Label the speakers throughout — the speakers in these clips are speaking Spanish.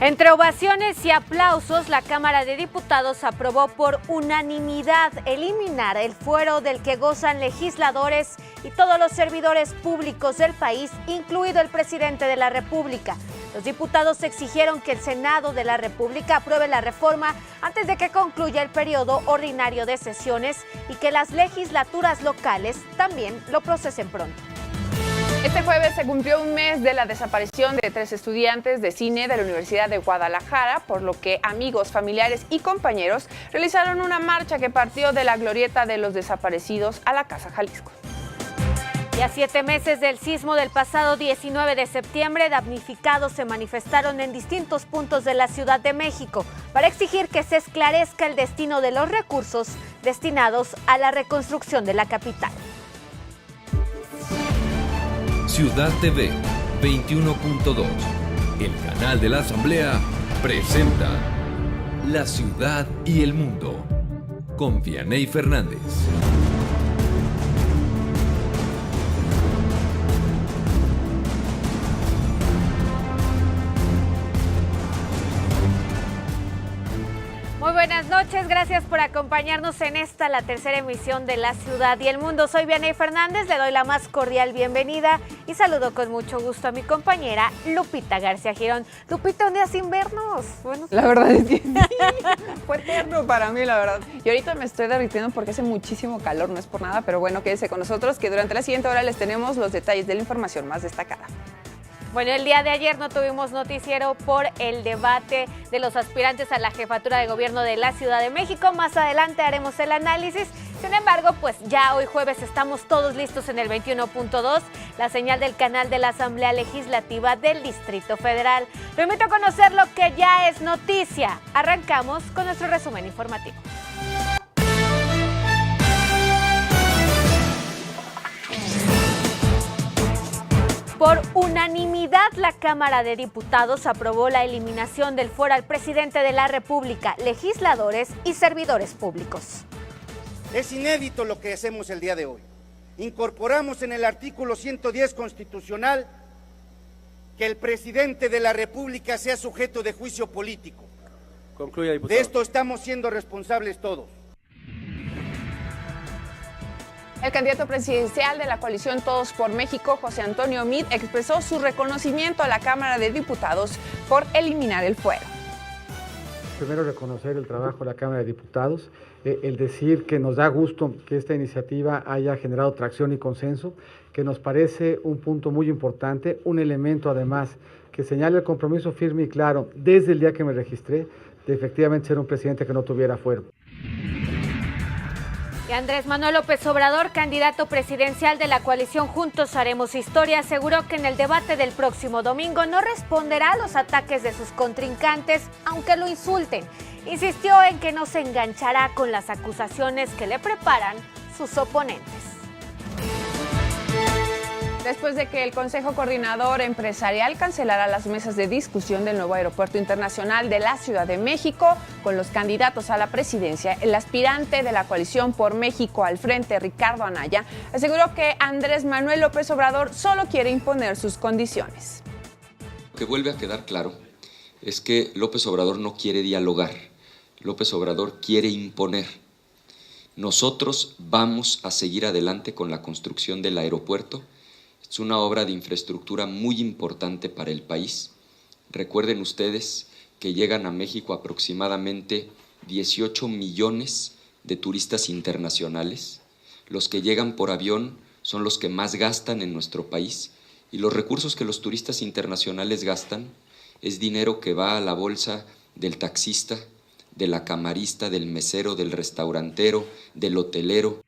Speaker 1: Entre ovaciones y aplausos, la Cámara de Diputados aprobó por unanimidad eliminar el fuero del que gozan legisladores y todos los servidores públicos del país, incluido el presidente de la República. Los diputados exigieron que el Senado de la República apruebe la reforma antes de que concluya el periodo ordinario de sesiones y que las legislaturas locales también lo procesen pronto.
Speaker 2: Este jueves se cumplió un mes de la desaparición de 3 estudiantes de cine de la Universidad de Guadalajara, por lo que amigos, familiares y compañeros realizaron una marcha que partió de la glorieta de los desaparecidos a la Casa Jalisco.
Speaker 1: Y a 7 meses del sismo del pasado 19 de septiembre, damnificados se manifestaron en distintos puntos de la Ciudad de México para exigir que se esclarezca el destino de los recursos destinados a la reconstrucción de la capital.
Speaker 3: Ciudad TV 21.2, el canal de la Asamblea, presenta La Ciudad y el Mundo, con Vianey Fernández.
Speaker 1: Muy buenas noches, gracias por acompañarnos en esta, la tercera emisión de La Ciudad y el Mundo. Soy Vianey Fernández, le doy la más cordial bienvenida y saludo con mucho gusto a mi compañera Lupita García Girón. Lupita, un día sin vernos. Bueno,
Speaker 2: la verdad es que sí, fue eterno para mí, la verdad. Y ahorita me estoy derritiendo porque hace muchísimo calor, no es por nada, pero bueno, quédese con nosotros que durante la siguiente hora les tenemos los detalles de la información más destacada.
Speaker 1: Bueno, el día de ayer no tuvimos noticiero por el debate de los aspirantes a la jefatura de gobierno de la Ciudad de México. Más adelante haremos el análisis. Sin embargo, pues ya hoy jueves estamos todos listos en el 21.2, la señal del canal de la Asamblea Legislativa del Distrito Federal. Lo invito a conocer lo que ya es noticia. Arrancamos con nuestro resumen informativo. Por unanimidad, la Cámara de Diputados aprobó la eliminación del fuero al presidente de la República, legisladores y servidores públicos.
Speaker 4: Es inédito lo que hacemos el día de hoy. Incorporamos en el artículo 110 constitucional que el presidente de la República sea sujeto de juicio político.
Speaker 5: Concluya, diputado.
Speaker 4: De esto estamos siendo responsables todos.
Speaker 2: El candidato presidencial de la coalición Todos por México, José Antonio Meade, expresó su reconocimiento a la Cámara de Diputados por eliminar el fuero.
Speaker 6: Primero, reconocer el trabajo de la Cámara de Diputados, el decir que nos da gusto que esta iniciativa haya generado tracción y consenso, que nos parece un punto muy importante, un elemento además que señala el compromiso firme y claro desde el día que me registré de efectivamente ser un presidente que no tuviera fuero.
Speaker 1: Y Andrés Manuel López Obrador, candidato presidencial de la coalición Juntos Haremos Historia, aseguró que en el debate del próximo domingo no responderá a los ataques de sus contrincantes, aunque lo insulten. Insistió en que no se enganchará con las acusaciones que le preparan sus oponentes.
Speaker 2: Después de que el Consejo Coordinador Empresarial cancelara las mesas de discusión del nuevo aeropuerto internacional de la Ciudad de México con los candidatos a la presidencia, el aspirante de la coalición por México al frente, Ricardo Anaya, aseguró que Andrés Manuel López Obrador solo quiere imponer sus condiciones.
Speaker 7: Lo que vuelve a quedar claro es que López Obrador no quiere dialogar, López Obrador quiere imponer. Nosotros vamos a seguir adelante con la construcción del aeropuerto. Es una obra de infraestructura muy importante para el país. Recuerden ustedes que llegan a México aproximadamente 18 millones de turistas internacionales. Los que llegan por avión son los que más gastan en nuestro país y los recursos que los turistas internacionales gastan es dinero que va a la bolsa del taxista, de la camarista, del mesero, del restaurantero, del hotelero.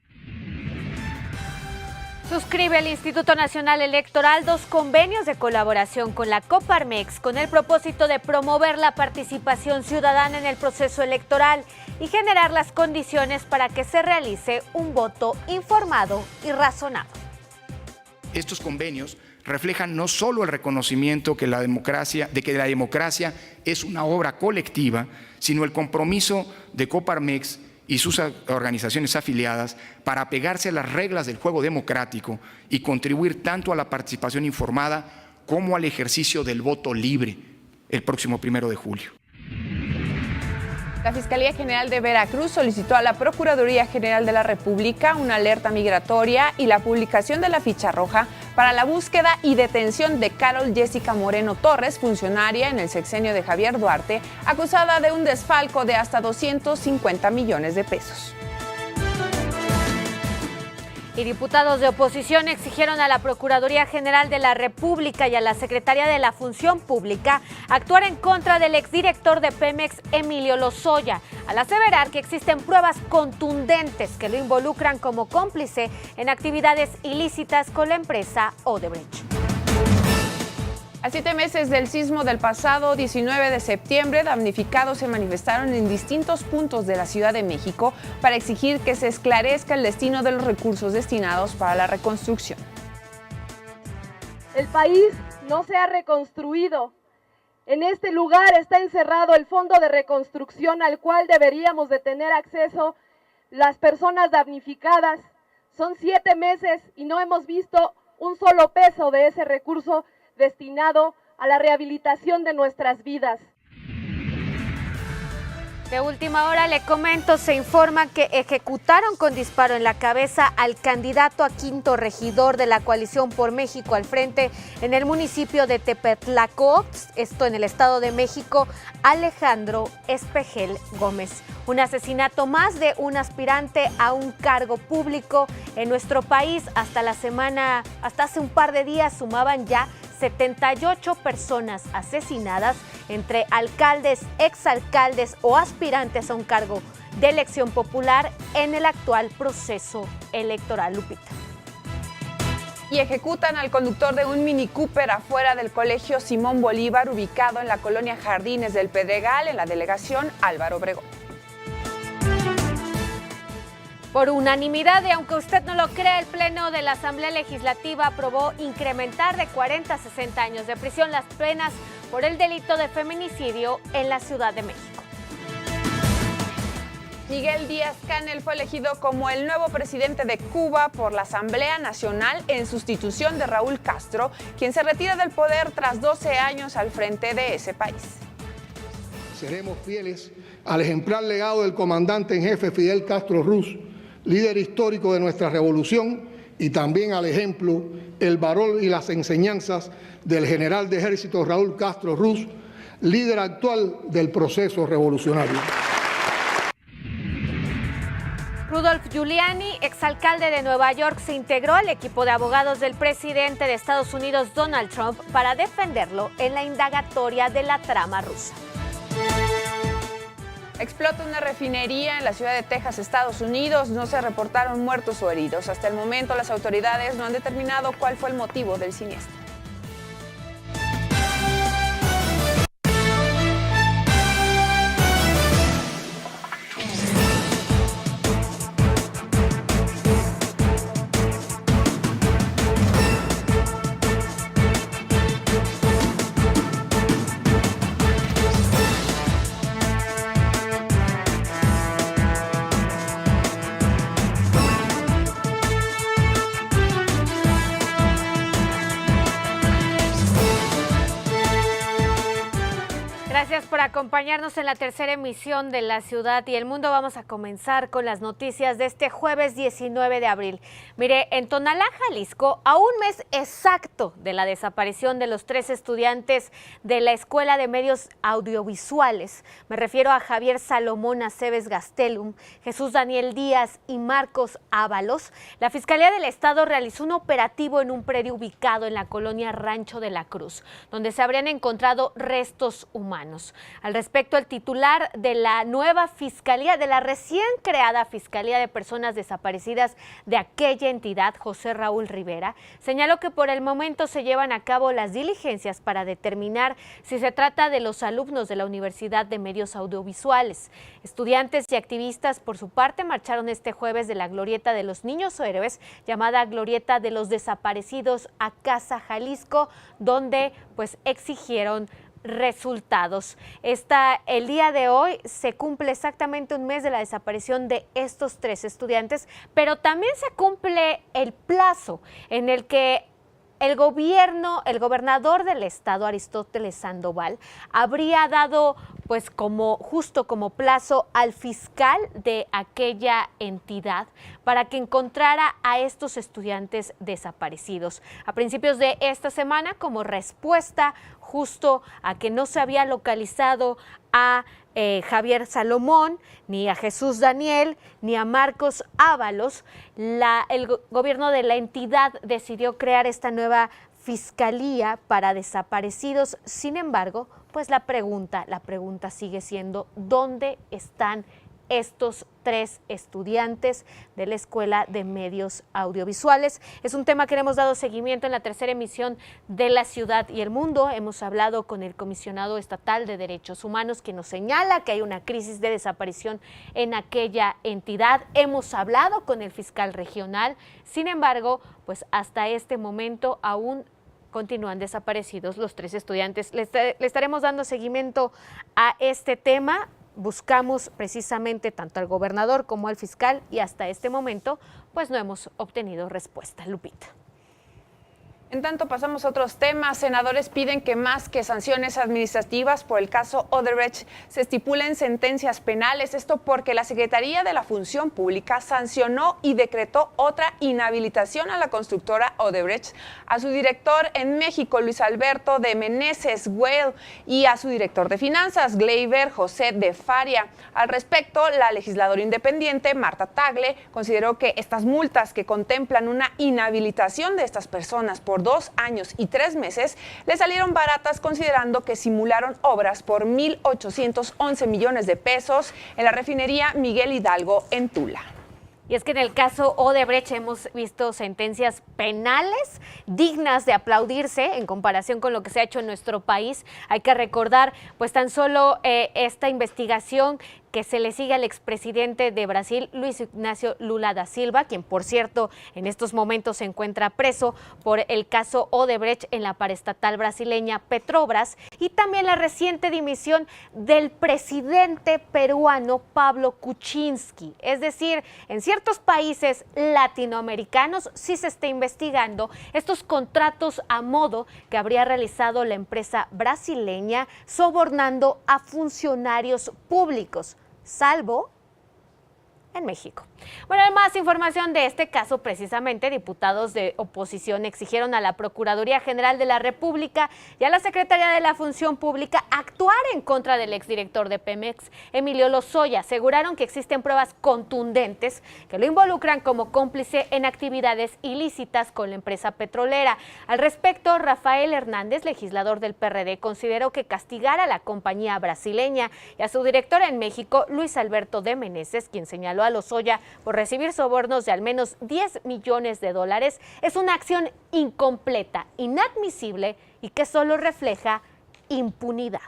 Speaker 1: Suscribe el Instituto Nacional Electoral 2 convenios de colaboración con la Coparmex con el propósito de promover la participación ciudadana en el proceso electoral y generar las condiciones para que se realice un voto informado y razonado.
Speaker 8: Estos convenios reflejan no solo el reconocimiento de que la democracia es una obra colectiva, sino el compromiso de Coparmex y sus organizaciones afiliadas para apegarse a las reglas del juego democrático y contribuir tanto a la participación informada como al ejercicio del voto libre. el próximo 1 de julio.
Speaker 2: La Fiscalía General de Veracruz solicitó a la Procuraduría General de la República una alerta migratoria y la publicación de la ficha roja para la búsqueda y detención de Carol Jessica Moreno Torres, funcionaria en el sexenio de Javier Duarte, acusada de un desfalco de hasta 250 millones de pesos.
Speaker 1: Y diputados de oposición exigieron a la Procuraduría General de la República y a la Secretaría de la Función Pública actuar en contra del exdirector de Pemex, Emilio Lozoya, al aseverar que existen pruebas contundentes que lo involucran como cómplice en actividades ilícitas con la empresa Odebrecht.
Speaker 2: A 7 meses del sismo del pasado 19 de septiembre, damnificados se manifestaron en distintos puntos de la Ciudad de México para exigir que se esclarezca el destino de los recursos destinados para la reconstrucción.
Speaker 5: El país no se ha reconstruido. En este lugar está encerrado el fondo de reconstrucción al cual deberíamos de tener acceso las personas damnificadas. Son 7 meses y no hemos visto un solo peso de ese recurso destinado a la rehabilitación de nuestras vidas.
Speaker 1: De última hora le comento, se informa que ejecutaron con disparo en la cabeza al candidato a quinto regidor de la Coalición por México al Frente en el municipio de Tepetlaco, esto en el Estado de México, Alejandro Espejel Gómez. Un asesinato más de un aspirante a un cargo público en nuestro país. Hasta hace un par de días sumaban ya 78 personas asesinadas entre alcaldes, exalcaldes o aspirantes a un cargo de elección popular en el actual proceso electoral. Lupita.
Speaker 2: Y ejecutan al conductor de un Mini Cooper afuera del Colegio Simón Bolívar, ubicado en la colonia Jardines del Pedregal, en la delegación Álvaro Obregón.
Speaker 1: Por unanimidad, y aunque usted no lo cree, el Pleno de la Asamblea Legislativa aprobó incrementar de 40 a 60 años de prisión las penas por el delito de feminicidio en la Ciudad de México.
Speaker 2: Miguel Díaz-Canel fue elegido como el nuevo presidente de Cuba por la Asamblea Nacional en sustitución de Raúl Castro, quien se retira del poder tras 12 años al frente de ese país.
Speaker 9: Seremos fieles al ejemplar legado del comandante en jefe Fidel Castro Ruz, líder histórico de nuestra revolución, y también al ejemplo, el valor y las enseñanzas del general de ejército Raúl Castro Ruz, líder actual del proceso revolucionario.
Speaker 1: Rudolph Giuliani, exalcalde de Nueva York, se integró al equipo de abogados del presidente de Estados Unidos, Donald Trump, para defenderlo en la indagatoria de la trama rusa.
Speaker 2: Explota una refinería en la ciudad de Texas, Estados Unidos. No se reportaron muertos o heridos. Hasta el momento, las autoridades no han determinado cuál fue el motivo del siniestro.
Speaker 1: Gracias por acompañarnos en la tercera emisión de La Ciudad y el Mundo. Vamos a comenzar con las noticias de este jueves 19 de abril. Mire, en Tonalá, Jalisco, a un mes exacto de la desaparición de los 3 estudiantes de la Escuela de Medios Audiovisuales, me refiero a Javier Salomón Aceves Gastelum, Jesús Daniel Díaz y Marcos Ábalos, la Fiscalía del Estado realizó un operativo en un predio ubicado en la colonia Rancho de la Cruz, donde se habrían encontrado restos humanos. Al respecto, el titular de la nueva Fiscalía, de la recién creada Fiscalía de Personas Desaparecidas de aquella entidad, José Raúl Rivera, señaló que por el momento se llevan a cabo las diligencias para determinar si se trata de los alumnos de la Universidad de Medios Audiovisuales. Estudiantes y activistas, por su parte, marcharon este jueves de la Glorieta de los Niños Héroes, llamada Glorieta de los Desaparecidos, a Casa Jalisco, donde pues exigieron resultados. El día de hoy se cumple exactamente un mes de la desaparición de estos 3 estudiantes, pero también se cumple el plazo en el que el gobernador del estado, Aristóteles Sandoval, habría dado pues como plazo al fiscal de aquella entidad para que encontrara a estos estudiantes desaparecidos. A principios de esta semana, como respuesta justo a que no se había localizado a Javier Salomón, ni a Jesús Daniel, ni a Marcos Ábalos, el gobierno de la entidad decidió crear esta nueva fiscalía para desaparecidos. Sin embargo, pues la pregunta sigue siendo: ¿dónde están estos 3 estudiantes de la Escuela de Medios Audiovisuales? Es un tema que le hemos dado seguimiento en la tercera emisión de La Ciudad y el Mundo. Hemos hablado con el comisionado estatal de Derechos Humanos, que nos señala que hay una crisis de desaparición en aquella entidad. Hemos hablado con el fiscal regional. Sin embargo, pues hasta este momento aún continúan desaparecidos los 3 estudiantes. Le estaremos dando seguimiento a este tema. Buscamos precisamente tanto al gobernador como al fiscal y hasta este momento pues no hemos obtenido respuesta. Lupita.
Speaker 2: En tanto, pasamos a otros temas. Senadores piden que más que sanciones administrativas por el caso Odebrecht se estipulen sentencias penales. Esto porque la Secretaría de la Función Pública sancionó y decretó otra inhabilitación a la constructora Odebrecht, a su director en México, Luis Alberto de Meneses Güell, y a su director de finanzas, Gleyber José de Faria. Al respecto, la legisladora independiente, Marta Tagle, consideró que estas multas que contemplan una inhabilitación de estas personas por 2 años y 3 meses le salieron baratas, considerando que simularon obras por 1.811 millones de pesos en la refinería Miguel Hidalgo en Tula.
Speaker 1: Y es que en el caso Odebrecht hemos visto sentencias penales dignas de aplaudirse en comparación con lo que se ha hecho en nuestro país. Hay que recordar pues tan solo esta investigación que se le sigue al expresidente de Brasil, Luis Ignacio Lula da Silva, quien por cierto en estos momentos se encuentra preso por el caso Odebrecht en la paraestatal brasileña Petrobras, y también la reciente dimisión del presidente peruano Pablo Kuczynski. Es decir, en ciertos países latinoamericanos sí se está investigando estos contratos a modo que habría realizado la empresa brasileña sobornando a funcionarios públicos, salvo en México. Bueno, más información de este caso, precisamente diputados de oposición exigieron a la Procuraduría General de la República y a la Secretaría de la Función Pública actuar en contra del exdirector de Pemex, Emilio Lozoya. Aseguraron que existen pruebas contundentes que lo involucran como cómplice en actividades ilícitas con la empresa petrolera. Al respecto, Rafael Hernández, legislador del PRD, consideró que castigar a la compañía brasileña y a su director en México, Luis Alberto de Meneses, quien señaló a Lozoya por recibir sobornos de al menos $10 millones, es una acción incompleta, inadmisible y que solo refleja impunidad.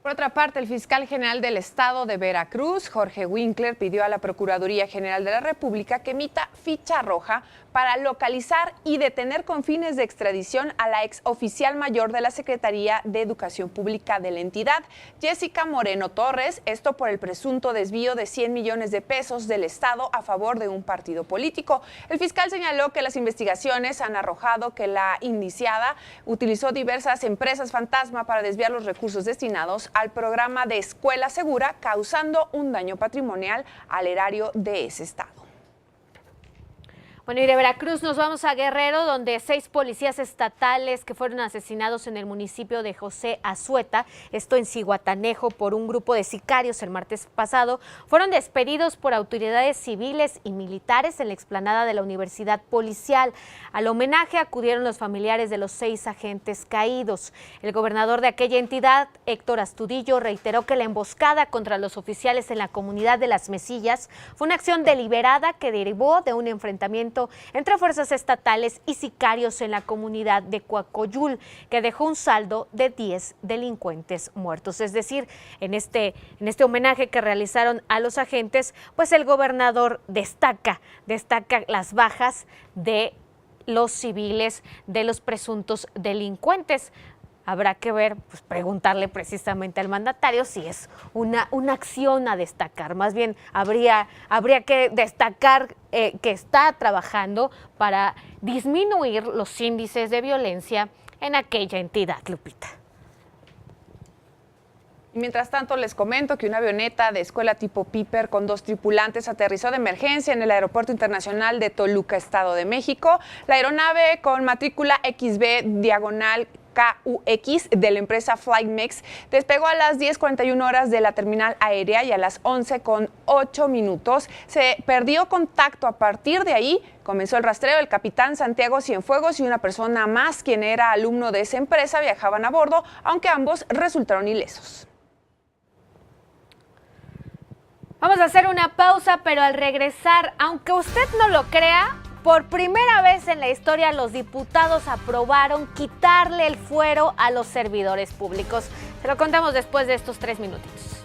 Speaker 2: Por otra parte, el fiscal general del estado de Veracruz, Jorge Winkler, pidió a la Procuraduría General de la República que emita ficha roja para localizar y detener con fines de extradición a la exoficial mayor de la Secretaría de Educación Pública de la entidad, Jessica Moreno Torres, esto por el presunto desvío de 100 millones de pesos del Estado a favor de un partido político. El fiscal señaló que las investigaciones han arrojado que la indiciada utilizó diversas empresas fantasma para desviar los recursos destinados al programa de Escuela Segura, causando un daño patrimonial al erario de ese estado.
Speaker 1: Bueno, y de Veracruz nos vamos a Guerrero, donde 6 policías estatales que fueron asesinados en el municipio de José Azueta, esto en Zihuatanejo, por un grupo de sicarios el martes pasado, fueron despedidos por autoridades civiles y militares en la explanada de la Universidad Policial. Al homenaje acudieron los familiares de los 6 agentes caídos. El gobernador de aquella entidad, Héctor Astudillo, reiteró que la emboscada contra los oficiales en la comunidad de Las Mesillas fue una acción deliberada que derivó de un enfrentamiento entre fuerzas estatales y sicarios en la comunidad de Coacoyul, que dejó un saldo de 10 delincuentes muertos. Es decir, en este homenaje que realizaron a los agentes, pues el gobernador destaca las bajas de los civiles, de los presuntos delincuentes. habrá que ver, pues preguntarle precisamente al mandatario si es una acción a destacar. Más bien habría que destacar que está trabajando para disminuir los índices de violencia en aquella entidad, Lupita.
Speaker 2: Mientras tanto, les comento que una avioneta de escuela tipo Piper con 2 tripulantes aterrizó de emergencia en el Aeropuerto Internacional de Toluca, Estado de México. La aeronave con matrícula XB/KUX de la empresa FlightMex despegó a las 10:41 horas de la terminal aérea y a las 11:08 se perdió contacto. A partir de ahí comenzó el rastreo. El capitán Santiago Cienfuegos y una persona más, quien era alumno de esa empresa, viajaban a bordo, aunque ambos resultaron ilesos.
Speaker 1: Vamos a hacer una pausa, pero al regresar, aunque usted no lo crea, por primera vez en la historia los diputados aprobaron quitarle el fuero a los servidores públicos. Se lo contamos después de estos 3 minutitos.